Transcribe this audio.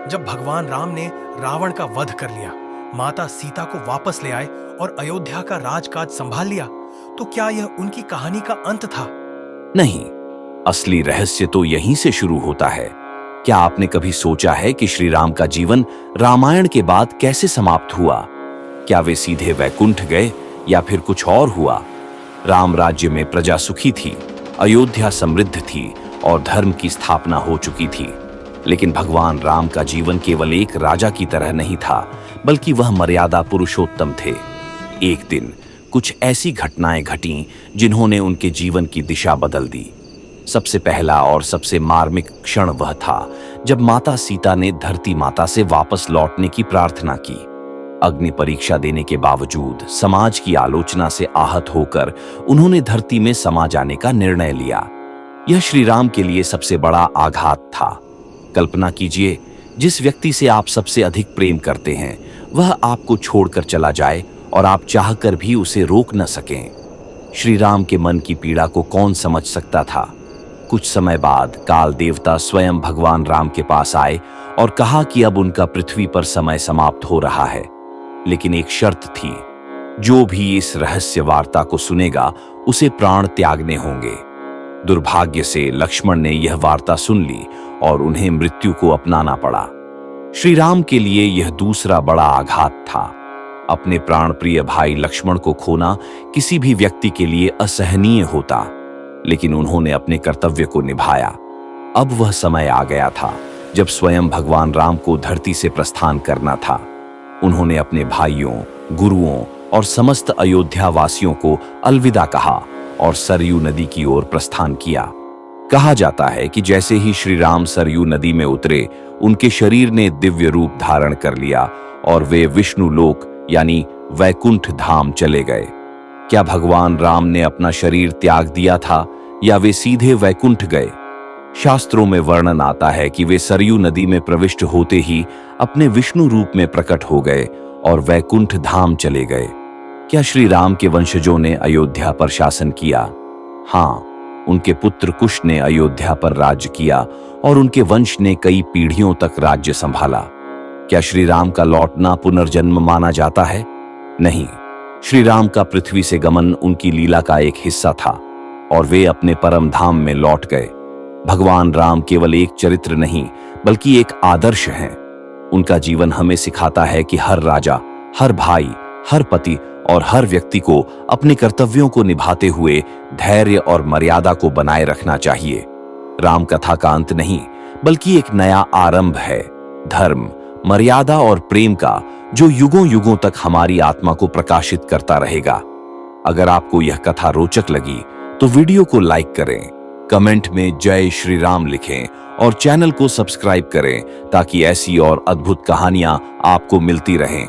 जब भगवान राम ने रावण का वध कर लिया, माता सीता को वापस ले आए और अयोध्या का राजकाज संभाल लिया, तो क्या यह उनकी कहानी का अंत था? नहीं, असली रहस्य तो यहीं से शुरू होता है। क्या आपने कभी सोचा है कि श्री राम का जीवन रामायण के बाद कैसे समाप्त हुआ? क्या वे सीधे वैकुंठ गए या फिर कुछ और हुआ? राम राज्य में प्रजा सुखी थी, अयोध्या समृद्ध थी और धर्म की स्थापना हो चुकी थी। लेकिन भगवान राम का जीवन केवल एक राजा की तरह नहीं था, बल्कि वह मर्यादा पुरुषोत्तम थे। एक दिन कुछ ऐसी घटनाएं घटीं जिन्होंने उनके जीवन की दिशा बदल दी। सबसे पहला और सबसे मार्मिक क्षण वह था जब माता सीता ने धरती माता से वापस लौटने की प्रार्थना की। अग्नि परीक्षा देने के बावजूद समाज की आलोचना से आहत होकर उन्होंने धरती में समा जाने का निर्णय लिया। यह श्री राम के लिए सबसे बड़ा आघात था। कल्पना कीजिए, जिस व्यक्ति से आप सबसे अधिक प्रेम करते हैं वह आपको छोड़कर चला जाए और आप चाहकर भी उसे रोक न सकें। श्री राम के मन की पीड़ा को कौन समझ सकता था? कुछ समय बाद काल देवता स्वयं भगवान राम के पास आए और कहा कि अब उनका पृथ्वी पर समय समाप्त हो रहा है। लेकिन एक शर्त थी, जो भी इस रहस्य वार्ता को सुनेगा उसे प्राण त्यागने होंगे। दुर्भाग्य से लक्ष्मण ने यह वार्ता सुन ली और उन्हें मृत्यु को अपनाना पड़ा। श्री राम के लिए यह दूसरा बड़ा आघात था। अपने प्राण प्रिय भाई लक्ष्मण को खोना किसी भी व्यक्ति के लिए असहनीय होता, लेकिन उन्होंने अपने कर्तव्य को निभाया। अब वह समय आ गया था जब स्वयं भगवान राम को धरती से प्रस्थान करना था। उन्होंने अपने भाइयों, गुरुओं और समस्त अयोध्या वासियों को अलविदा कहा और सरयू नदी की ओर प्रस्थान किया। कहा जाता है कि जैसे ही श्री राम सरयू नदी में उतरे, उनके शरीर ने दिव्य रूप धारण कर लिया और वे विष्णु लोक यानी वैकुंठ धाम चले गए। क्या भगवान राम ने अपना शरीर त्याग दिया था या वे सीधे वैकुंठ गए? शास्त्रों में वर्णन आता है कि वे सरयू नदी में प्रविष्ट होते ही अपने विष्णु रूप में प्रकट हो गए और वैकुंठ धाम चले गए। क्या श्री राम के वंशजों ने अयोध्या पर शासन किया? हाँ, उनके पुत्र कुश ने अयोध्या पर राज्य किया और उनके वंश ने कई पीढ़ियों तक राज्य संभाला। क्या श्री राम का लौटना पुनर्जन्म माना जाता है? नहीं, श्री राम का पृथ्वी से गमन उनकी लीला का एक हिस्सा था और वे अपने परम धाम में लौट गए। भगवान राम केवल एक चरित्र नहीं, बल्कि एक आदर्श हैं। उनका जीवन हमें सिखाता है कि हर राजा, हर भाई, हर पति और हर व्यक्ति को अपने कर्तव्यों को निभाते हुए धैर्य और मर्यादा को बनाए रखना चाहिए। राम कथा का अंत नहीं, बल्कि एक नया आरंभ है, धर्म, मर्यादा और प्रेम का, जो युगों युगों तक हमारी आत्मा को प्रकाशित करता रहेगा। अगर आपको यह कथा रोचक लगी तो वीडियो को लाइक करें, कमेंट में जय श्री राम लिखें और चैनल को सब्सक्राइब करें ताकि ऐसी और अद्भुत कहानियां आपको मिलती रहें।